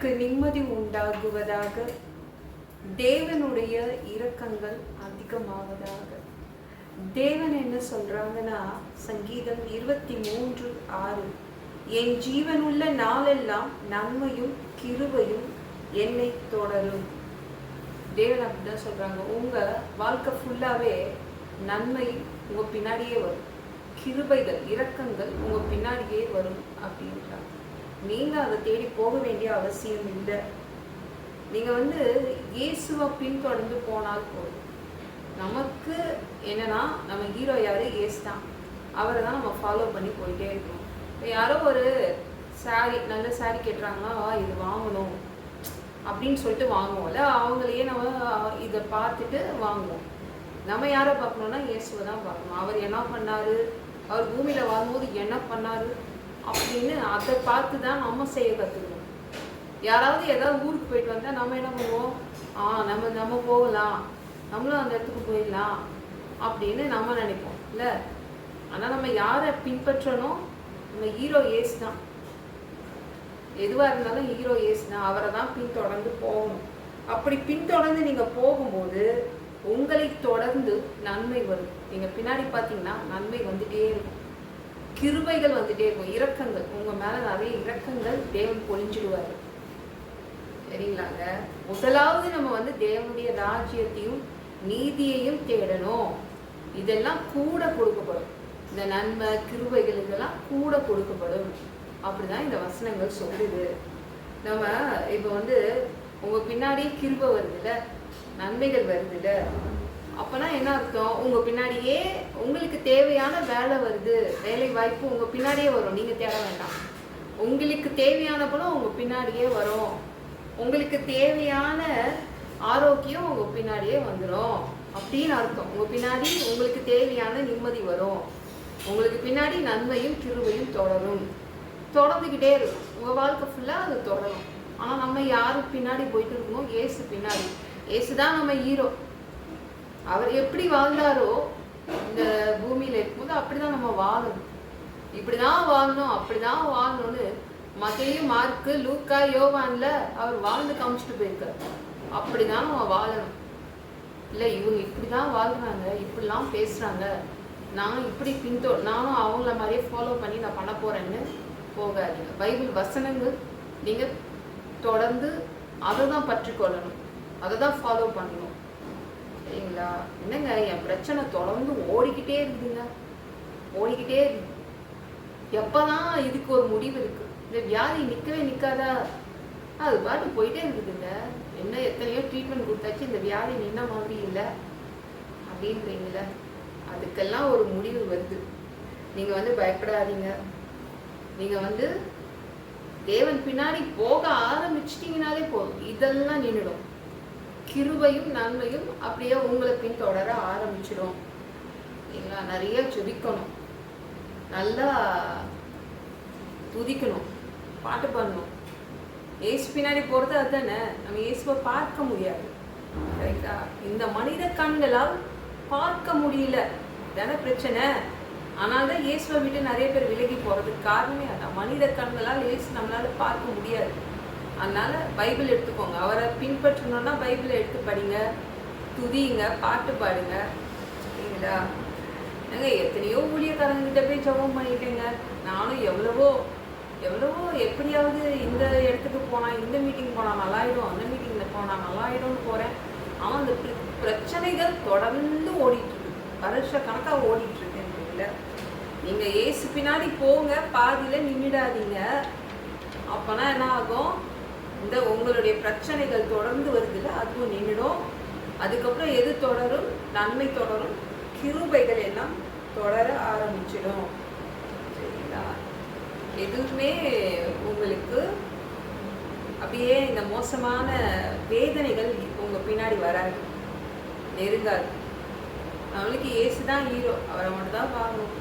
உங்களுக்கு நிம்மதி உண்டாகுவதாக, தேவனுடைய இரக்கங்கள் அதிகமாவதாக. தேவன் என்ன சொல்றாங்கன்னா, சங்கீதம் 23:6, என் ஜீவனுள்ள நாளெல்லாம் நன்மையும் கிருபையும் என்னை தொடரும். தேவன் அப்படிதான் சொல்றாங்க. உங்க வாழ்க்கை ஃபுல்லாவே நன்மை உங்க பின்னாடியே வரும், கிருபைகள் இரக்கங்கள் உங்க பின்னாடியே வரும் அப்படின்றாங்க. நீங்க அதை தேடி போக வேண்டிய அவசியம் இல்லை. நீங்க இயேசுவை பின்தொடர்ந்து போனால் போதும். நமக்கு என்னன்னா, நம்ம ஹீரோ யாரு? இயேசு தான். அவரை தான் நம்ம ஃபாலோ பண்ணி போயிட்டே இருக்கணும். இப்போ யாரோ ஒரு சாரி, நல்ல சாரி கேட்டுறாங்கன்னா இது வாங்கணும் அப்படின்னு சொல்லிட்டு வாங்குவோம்ல, அவங்களையே நம்ம இதை பார்த்துட்டு வாங்குவோம். நம்ம யாரை பார்க்கணும்னா இயேசுவை தான் பார்க்கணும். அவர் என்ன பண்ணாரு, அவர் பூமியில வரும்போது என்ன பண்ணாரு அப்படின்னு அதை பார்த்து தான் நம்ம செய்ய கற்றுக்கணும். யாராவது ஏதாவது ஊருக்கு போயிட்டு வந்தால் நம்ம என்ன பண்ணுவோம்? நம்ம போகலாம், நம்மளும் அந்த இடத்துக்கு போயிடலாம் அப்படின்னு நம்ம நினைப்போம் இல்லை. ஆனால் நம்ம யாரை பின்பற்றணும்? நம்ம ஹீரோ இயேசு தான். எதுவாக இருந்தாலும் ஹீரோ இயேசு தான். அவரை தான் பின்தொடர்ந்து போகணும். அப்படி பின்தொடர்ந்து நீங்கள் போகும்போது உங்களை தொடர்ந்து நன்மை வரும். நீங்கள் பின்னாடி பார்த்தீங்கன்னா நன்மை வந்துட்டே இருக்கும், கிருபைகள் வந்துட்டே இருக்கும், இரக்கங்கள் உங்கள் மேலே நிறைய இரக்கங்கள் தேவன் பொழிஞ்சிடுவார். சரிங்களாங்க? முதலாவது நம்ம தேவனுடைய ராஜ்யத்தையும் நீதியையும் தேடணும். இதெல்லாம் கூட கொடுக்கப்படும். இந்த நன்மை கிருபைகள் இதெல்லாம் கூட கொடுக்கப்படும். அப்படிதான் இந்த வசனங்கள் சொல்லுது. நம்ம இப்போ உங்க பின்னாடியே கிருபை வருதுல்ல, நன்மைகள் வருதுல்ல, அப்பனா என்ன அர்த்தம்? உங்க பின்னாடியே உங்களுக்கு தேவையான வேலை வருது, வேலை வாய்ப்பு உங்க பின்னாடியே வரும். நீங்க தேட வேண்டாம். உங்களுக்கு தேவையான பணம் உங்க பின்னாடியே வரும். உங்களுக்கு தேவையான ஆரோக்கியம் உங்க பின்னாடியே வந்துடும் அப்படின்னு அர்த்தம். உங்க பின்னாடி உங்களுக்கு தேவையான நிம்மதி வரும். உங்களுக்கு பின்னாடி நன்மையும் கிருபையும் தொடரும். தொடர்ந்துக்கிட்டே இருக்கும். உங்க வாழ்க்கை ஃபுல்லா அது தொடரும். ஆனா நம்ம யாரு பின்னாடி போயிட்டு இருக்கணும்? இயேசு பின்னாடி. இயேசுதான் நம்ம ஹீரோ. அவர் எப்படி வாழ்ந்தாரோ இந்த பூமியில இருக்கும்போது அப்படிதான் நம்ம வாழணும். இப்படிதான் வாழணும், அப்படிதான் வாழணும்னு மத்தேயு, மார்க்கு, லூக்கா, யோவான்ல அவர் வாழ்ந்து காமிச்சிட்டு போயிருக்காரு. அப்படிதான் நம்ம வாழணும். இல்லை இவங்க இப்படிதான் வாழ்றாங்க, இப்படிலாம் பேசுறாங்க, நான் இப்படி நானும் அவங்கள மாதிரியே ஃபாலோ பண்ணி நான் பண்ண போறேன்னு போகாதீங்க. பைபிள் வசனங்கள் நீங்க தொடர்ந்து அதை தான் பற்றி கொள்ளணும், அதை தான் ஃபாலோ பண்ணணும். சரிங்களா? என்னங்க என் பிரச்சனை தொடர்ந்து ஓடிக்கிட்டே இருக்குதுங்க, ஓடிக்கிட்டே இருக்கு. எப்பதான் இதுக்கு ஒரு முடிவு இருக்கு? இந்த வியாதி நிற்கவே நிற்காதா? அது பாட்டு போயிட்டே இருக்குதுங்க. என்ன எத்தனையோ ட்ரீட்மெண்ட் கொடுத்தாச்சு, இந்த வியாதி நின்ன மாதிரி இல்லை அப்படின்றீங்கள. அதுக்கெல்லாம் ஒரு முடிவு வருது. நீங்க பயப்படாதீங்க. நீங்க தேவன் பின்னாடி போக ஆரம்பிச்சிட்டீங்கனாலே போதும், இதெல்லாம் நின்றுடும். கிருபையும் நன்மையும் அப்படியே உங்களை பின் தொடர ஆரம்பிச்சிடும். சரிங்களா? நிறைய ஜெபிக்கணும், நல்லா துதிக்கணும், பாட்டு பண்ணணும். ஏசு பின்னாடி போறது அதுதானே. நம்ம இயேசுவை பார்க்க முடியாது. ரைட்டா? இந்த மனித கண்களால் பார்க்க முடியல, தானே பிரச்சனை. ஆனால் தான் இயேசுவை விட்டு நிறைய பேர் விலகி போறதுக்கு காரணமே அதான். மனித கண்களால் இயேசு நம்மளால பார்க்க முடியாது. அதனால பைபிள் எடுத்துக்கோங்க. அவரை பின்பற்றணும்னா பைபிளை எடுத்து படிங்க, துதிங்க, பாட்டு பாடுங்க. சரிங்களா? எத்தனையோ ஊழியக்காரங்கிட்ட போய் ஜெபம் பண்ணிட்டேங்க. நானும் எவ்வளவோ எப்படியாவது இந்த இடத்துக்கு போனா, இந்த மீட்டிங் போனா நல்லாயிடும், அந்த மீட்டிங்ல போனா நல்லாயிடும்னு போறேன். ஆனால் அந்த பிரச்சனைகள் தொடர்ந்து ஓடிட்டு இருக்கு, வருஷ கணக்கா ஓடிட்டு இருக்குன்றீங்கள. நீங்க ஏசு பின்னாடி போங்க, பாதியில நின்றுடாதீங்க. அப்பனா என்ன ஆகும்? இந்த உங்களுடைய பிரச்சனைகள் தொடர்ந்து வருதுல்ல, அதுவும் நின்றுடும். அதுக்கப்புறம் எது தொடரும்? நன்மை தொடரும், கிருபைகள் எல்லாம் தொடர ஆரம்பிச்சிடும். சரிங்களா? எதுவுமே உங்களுக்கு அப்படியே இந்த மோசமான வேதனைகள் உங்க பின்னாடி வராது, நெருங்காது. நம்மளுக்கு ஏசுதான் ஹீரோ, அவரை மட்டும் தான் பார்க்கணும்.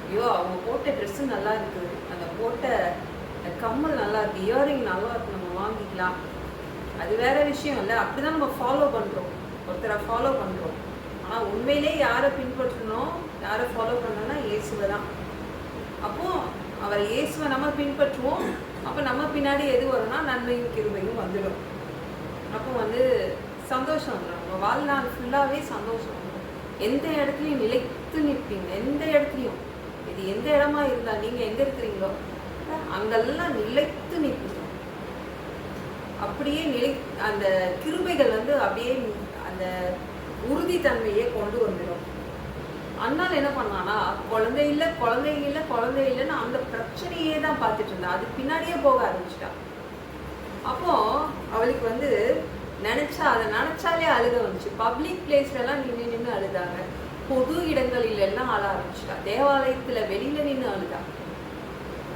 ஐயோ அவங்க போட்ட ட்ரெஸ்ஸு நல்லா இருக்குது, அந்த போட்ட கம்மல் நல்லா இருக்கு, இயரிங் நல்லா இருக்கு, நம்ம வாங்கிக்கலாம். அது வேற விஷயம் இல்லை. அப்படிதான் நம்ம ஃபாலோ பண்றோம், ஒருத்தரை ஃபாலோ பண்றோம். ஆனால் உண்மையிலே யாரை பின்பற்றணும், யாரை ஃபாலோ பண்ணணும்னா இயேசுவை தான். அப்போ அவர் இயேசுவை நம்ம பின்பற்றுவோம், அப்போ நம்ம பின்னாடி எது வரும்னா நன்மையும் கிருபையும் வந்துடும். அப்போ சந்தோஷம் வந்துடும். நம்ம வாழ்நாள் ஃபுல்லாகவே சந்தோஷம் வந்துடும். எந்த இடத்துலையும் நிலைத்து நிற்பீங்க. எந்த இடத்துலையும், இது எந்த இடமா இருந்தால் நீங்கள் எங்கே இருக்கிறீங்களோ அங்கெல்லாம் நிலைத்து நிற்பீங்க. அப்படியே அந்த கிருபைகள் அப்படியே அந்த உறுதித்தன்மையை கொண்டு வந்துடும். அண்ணால் என்ன பண்ணானா, குழந்தை இல்லை இல்லைன்னு அந்த பிரச்சனையே தான் பார்த்துட்டு இருந்தா. அது பின்னாடியே போக ஆரம்பிச்சிட்டா. அப்போ அவளுக்கு அதை நினைச்சாலே அழுக வந்துச்சு. பப்ளிக் பிளேஸ்லாம் நின்று அழுதாங்க. பொது இடங்களில் எல்லாம் அழ ஆரம்பிச்சிட்டா. தேவாலயத்துல வெளியில நின்று அழுதா.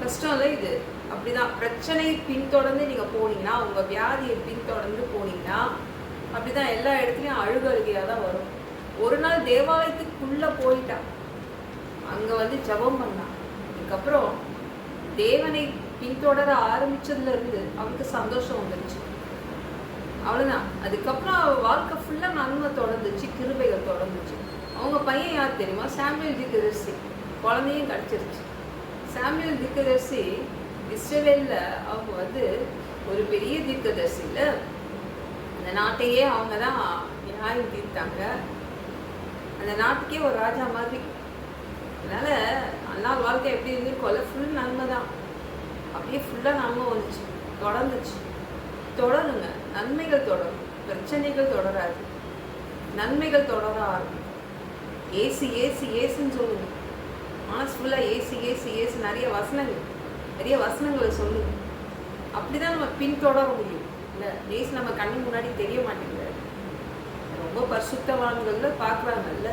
கஷ்டம் இல்லை இது. அப்படிதான் பிரச்சனையை பின்தொடர்ந்து நீங்க போனீங்கன்னா, உங்க வியாதியை பின்தொடர்ந்து போனீங்கன்னா அப்படிதான் எல்லா இடத்துலயும் அழுகையா தான் வரும். ஒரு நாள் தேவாலயத்துக்குள்ள போயிட்டா. அங்க ஜெபம் பண்ணா. அதுக்கப்புறம் தேவனை பின்தொடர ஆரம்பிச்சதுல இருந்து அவளுக்கு சந்தோஷம் வந்துருச்சு. அவ்வளவுதான். அதுக்கப்புறம் அவ வாழ்க்கை ஃபுல்லா நன்மை தொடர்ந்துச்சு, கிருபைகள் தொடர்ந்துச்சு. அவங்க பையன் யார் தெரியுமா? சாமுவேல் தீர்க்கதரிசி. குழந்தையும் கிடைச்சிருச்சு. சாமுவேல் தீர்க்கதரிசி இஸ்ரவேல்ல அவங்க ஒரு பெரிய தீர்க்கதரிசி இல்ல, அந்த நாட்டையே அவங்க தான் நியாயம் தீர்த்தாங்க. அந்த நாட்டுக்கே ஒரு ராஜா மாதிரி. அதனால அண்ணாள் வாழ்க்கை எப்படி இருந்திருக்கோம்ல, ஃபுல் நன்மை தான். அப்படியே ஃபுல்லாக நன்மை வந்துச்சு, தொடர்ந்துச்சு. தொடருங்க, நன்மைகள் தொடரும், பிரச்சனைகள் தொடராது, நன்மைகள் தொடர ஆரம்பிக்கும். ஏசு ஏசு ஏசுன்னு சொல்லுங்க. மனசு ஃபுல்லாக ஏசு ஏசு ஏசு நிறைய வசனங்களை சொல்லுங்க. அப்படிதான் நம்ம பின்தொடர முடியும். இல்லை ஏசு நம்ம கண்ணு முன்னாடி தெரிய மாட்டேங்குது. ரொம்ப பரிசுத்தவான்கள்ல பார்க்குறாங்கல்ல.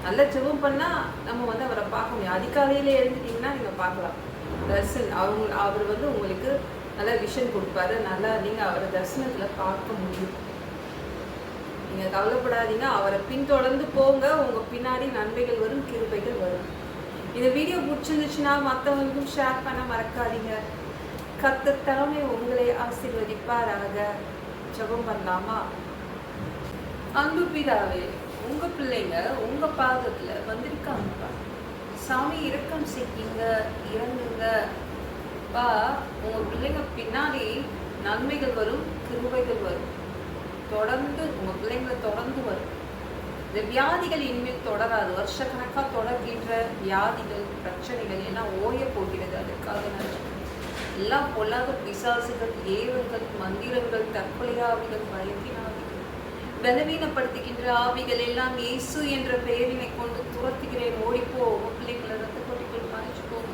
நல்ல ஜெபம் பண்ணால் நம்ம அவரை பார்க்க முடியும். அதிகாலையில் எழுந்துட்டீங்கன்னா நீங்கள் பார்க்கலாம். அவர் உங்களுக்கு நல்ல விஷன் கொடுப்பாரு. நல்லா நீங்கள் அவரை தரிசனத்தில் பார்க்க முடியும். நீங்கள் கவலைப்படாதீங்க. அவரை பின்தொடர்ந்து போங்க. உங்கள் பின்னாடி நன்மைகள் வரும், கிருபைகள் வரும். இந்த வீடியோ பிடிச்சிருந்துச்சுன்னா மற்றவங்களுக்கும் ஷேர் பண்ண மறக்காதீங்க. கர்த்தர் தாமே உங்களை ஆசீர்வதிப்பாராக. ஜெபம் பண்ணலாமா? அன்பு பிதாவே, உங்க பிள்ளைங்க உங்க பாதத்துல வந்திருக்காங்கப்பா. சாமி இரக்கம் செய்யுங்க, இறங்குங்க பா. உங்க பிள்ளைங்க பின்னாடி நன்மைகள் வரும், கிருபைகள் வரும். தொடர்ந்து உங்க பிள்ளைங்களை தொடர்ந்து வரும். இந்த வியாதிகள் இனிமேல் தொடராது. வருஷக்கணக்காக தொடர்கின்ற வியாதிகள், பிரச்சனைகள் எல்லாம் ஓய போகிறது. அதுக்காக நன்றி. எல்லாம் பொல்லாத பிசாசுகள், ஏவல்கள், மந்திரங்கள், தற்கொலையாவிகள், பயத்தினாவிகள், பலவீனப்படுத்துகின்ற ஆவிகள் எல்லாம் இயேசு என்ற பெயரினை கொண்டு துரத்துகிறேன். ஓடிப்போ. பிள்ளைங்களை ரத்த கொட்டிக்குள் மறைச்சு போங்க.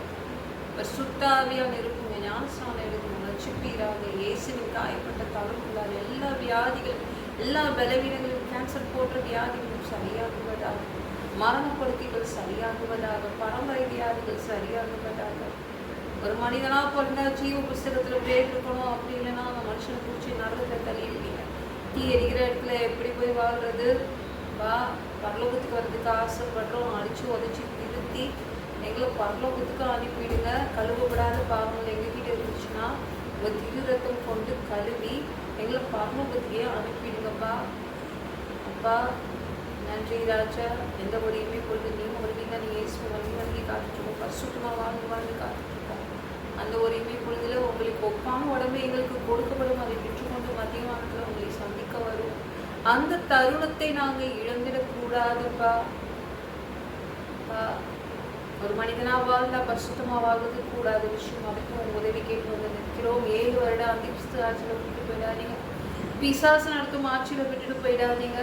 சுத்தாவியாக இருக்குங்க. ஞானஸ்நானம் எடுக்கணும். ரட்சிப்பீராக. இயேசுவின் காயப்பட்ட தளர்வுகளால் எல்லா வியாதிகள், எல்லா பலவீனங்களும், கேன்சர் போன்ற வியாதிகளும் சரியாகுவதாக, மரணப்படுத்திகள் சரியாகுவதாக, பரம்பரை வியாதிகள் சரியாகுவதாக. ஒரு மனிதனா பிறந்தா ஜீவ புஸ்தகத்துல பேர் இருக்கணும். அப்படி இல்லைன்னா அந்த மனுஷனை பிடிச்சி நரகத்தை தள்ளியிருப்பீங்க. தீ எரிக்கிற இடத்துல எப்படி போய் வாழ்றது? வா, பரலோகத்துக்கு வர்றதுக்கு ஆசைப்படுறோம். அடிச்சு உதச்சி திருத்தி எங்களை பரலோகத்துக்கு அனுப்பிடுங்க. கழுவப்படாத பாவங்கள் எங்ககிட்ட இருந்துச்சுன்னா உங்கள் திரு ரத்தம் கொண்டு கழுவி எங்களை பரலோகத்துக்கே அனுப்பிடுங்கப்பா. அப்பா நன்றி ராஜா. எந்த வழியுமே பொழுது நீங்கள் வருவீங்க, நீங்கள் இயேசு வருவீங்க காத்துட்ருக்கோம். பரிசுத்தமாக வாழ்ந்து காத்துட்ருக்கோம். அந்த ஒரு இமை பொழுதுல உங்களுக்கு ஒப்பான உடம்பு எங்களுக்கு கொடுக்கப்படும். அதை பெற்றுக்கொண்டு மத்தியமானத்தில் உங்களை சந்திக்க வரும். அந்த தருணத்தை நாங்கள் இழந்திடக்கூடாதுப்பா. ஒரு மனிதனா வாழ்ந்தா பரிசுத்தமா வாழ்வது கூடாத விஷயம். அதுக்கும் உதவி கேட்டு வந்து நிற்கிறோம். 7 வருடம் அந்த கிறிஸ்து ஆட்சியில விட்டுட்டு போயிடாதீங்க. பிசாசு நடத்தும் ஆட்சியில விட்டுட்டு போயிடாதீங்க.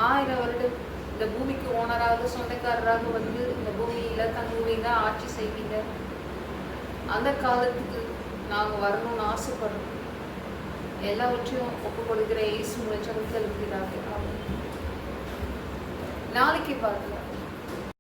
1000 வருடம் இந்த பூமிக்கு ஓனராக, சொந்தக்காரராக இந்த பூமியில தங்குவீங்க, ஆட்சி செய்வீங்க. அந்த காலத்துக்கு நாங்க வரணும்னு ஆசைப்படுறோம். எல்லாவற்றையும் ஒப்புக்கொடுக்கிற இயேசு மூலம் ஜெபத்தில் இருக்கிறார்கள். நாளைக்கு பார்க்கலாம்.